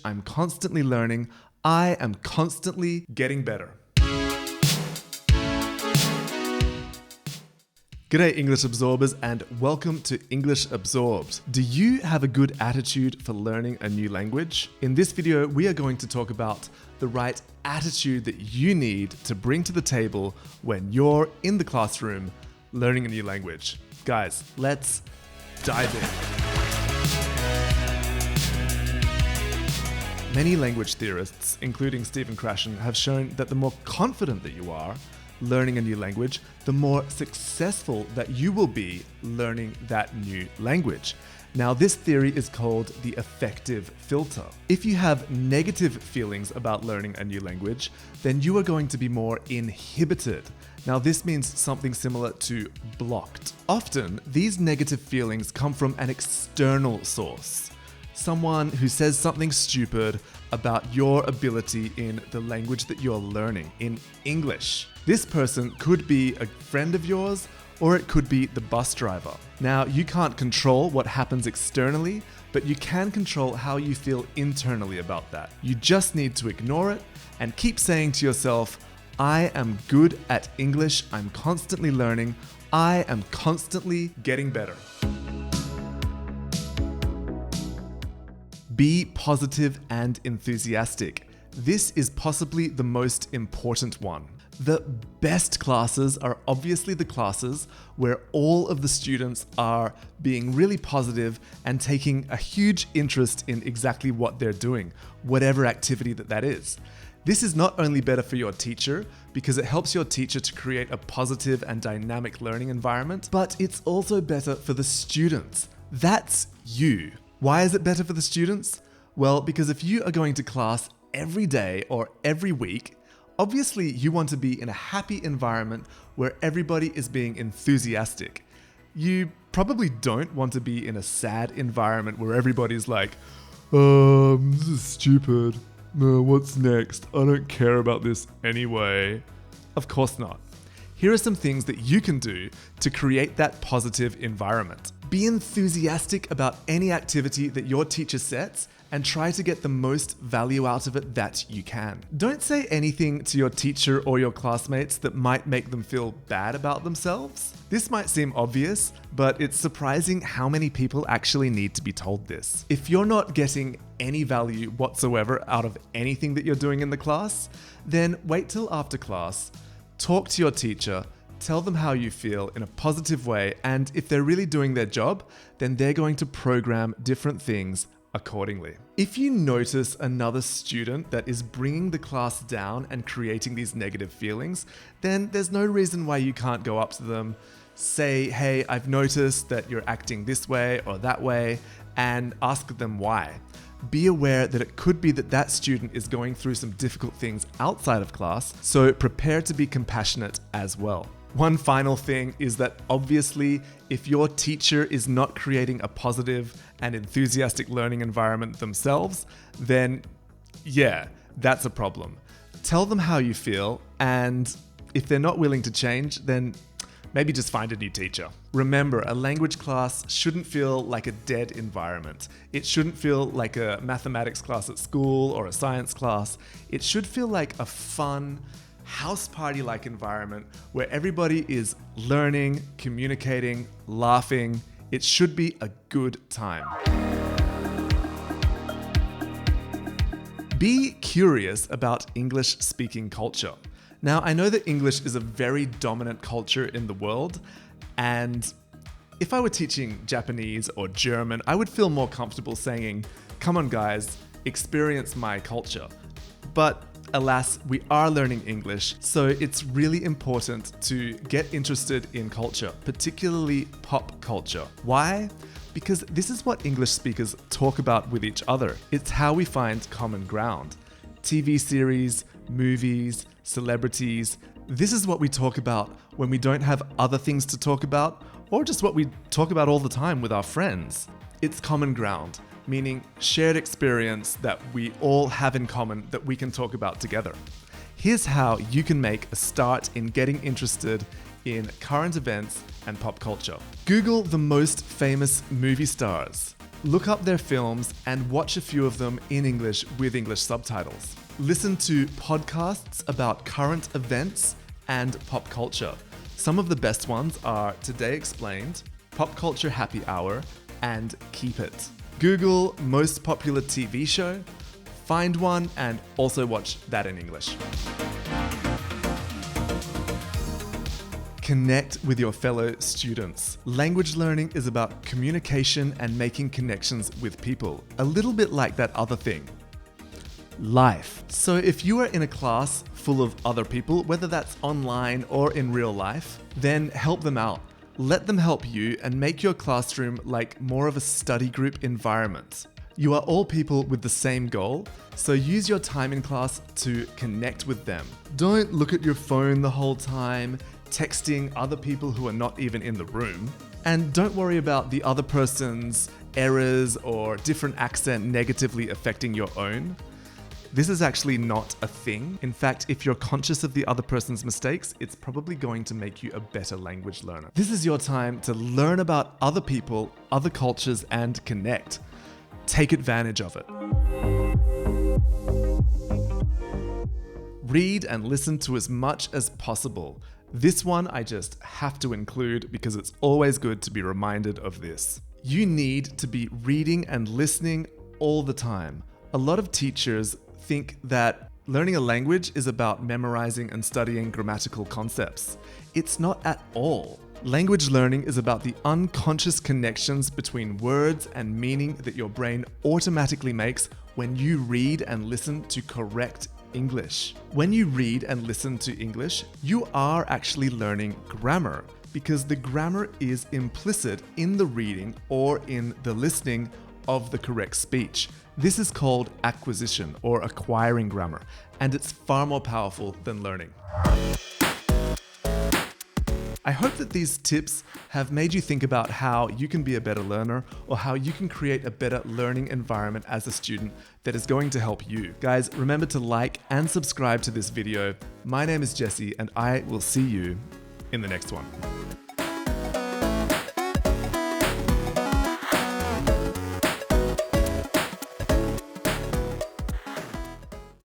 I'm constantly learning. I am constantly getting better. G'day English Absorbers and welcome to English Absorbed. Do you have a good attitude for learning a new language? In this video, we are going to talk about the right attitude that you need to bring to the table when you're in the classroom learning a new language. Guys, let's dive in. Many language theorists, including Stephen Krashen, have shown that the more confident that you are learning a new language, the more successful that you will be learning that new language. Now, this theory is called the affective filter. If you have negative feelings about learning a new language, then you are going to be more inhibited. Now, this means something similar to blocked. Often, these negative feelings come from an external source. Someone who says something stupid about your ability in the language that you're learning, in English. This person could be a friend of yours, or it could be the bus driver. Now, you can't control what happens externally, but you can control how you feel internally about that. You just need to ignore it and keep saying to yourself, I am good at English, I'm constantly learning, I am constantly getting better. Be positive and enthusiastic. This is possibly the most important one. The best classes are obviously the classes where all of the students are being really positive and taking a huge interest in exactly what they're doing, whatever activity that is. This is not only better for your teacher because it helps your teacher to create a positive and dynamic learning environment, but it's also better for the students. That's you. Why is it better for the students? Well, because if you are going to class every day or every week, obviously you want to be in a happy environment where everybody is being enthusiastic. You probably don't want to be in a sad environment where everybody's like, this is stupid. No, what's next? I don't care about this anyway. Of course not. Here are some things that you can do to create that positive environment. Be enthusiastic about any activity that your teacher sets and try to get the most value out of it that you can. Don't say anything to your teacher or your classmates that might make them feel bad about themselves. This might seem obvious, but it's surprising how many people actually need to be told this. If you're not getting any value whatsoever out of anything that you're doing in the class, then wait till after class, talk to your teacher, tell them how you feel in a positive way, and if they're really doing their job, then they're going to program different things accordingly. If you notice another student that is bringing the class down and creating these negative feelings, then there's no reason why you can't go up to them, say, hey, I've noticed that you're acting this way or that way, and ask them why. Be aware that it could be that that student is going through some difficult things outside of class, so prepare to be compassionate as well. One final thing is that obviously, if your teacher is not creating a positive and enthusiastic learning environment themselves, then yeah, that's a problem. Tell them how you feel, and if they're not willing to change, then maybe just find a new teacher. Remember, a language class shouldn't feel like a dead environment. It shouldn't feel like a mathematics class at school or a science class. It should feel like a fun, house party-like environment where everybody is learning, communicating, laughing. It should be a good time. Be curious about English speaking culture. Now, I know that English is a very dominant culture in the world, and if I were teaching Japanese or German, I would feel more comfortable saying, come on guys, experience my culture. But alas, we are learning English, so it's really important to get interested in culture, particularly pop culture. Why? Because this is what English speakers talk about with each other. It's how we find common ground. TV series, movies, celebrities. This is what we talk about when we don't have other things to talk about, or just what we talk about all the time with our friends. It's common ground, meaning shared experience that we all have in common that we can talk about together. Here's how you can make a start in getting interested in current events and pop culture. Google the most famous movie stars. Look up their films and watch a few of them in English with English subtitles. Listen to podcasts about current events and pop culture. Some of the best ones are Today Explained, Pop Culture Happy Hour, and Keep It. Google most popular TV show, find one, and also watch that in English. Connect with your fellow students. Language learning is about communication and making connections with people, a little bit like that other thing, life. So if you are in a class full of other people, whether that's online or in real life, then help them out. Let them help you and make your classroom like more of a study group environment. You are all people with the same goal, so use your time in class to connect with them. Don't look at your phone the whole time, texting other people who are not even in the room. And don't worry about the other person's errors or different accent negatively affecting your own. This is actually not a thing. In fact, if you're conscious of the other person's mistakes, it's probably going to make you a better language learner. This is your time to learn about other people, other cultures, and connect. Take advantage of it. Read and listen to as much as possible. This one I just have to include because it's always good to be reminded of this. You need to be reading and listening all the time. A lot of teachers think that learning a language is about memorizing and studying grammatical concepts. It's not at all. Language learning is about the unconscious connections between words and meaning that your brain automatically makes when you read and listen to correct English. When you read and listen to English, you are actually learning grammar because the grammar is implicit in the reading or in the listening of the correct speech. This is called acquisition or acquiring grammar, and it's far more powerful than learning. I hope that these tips have made you think about how you can be a better learner or how you can create a better learning environment as a student that is going to help you. Guys, remember to like and subscribe to this video. My name is Jesse, and I will see you in the next one.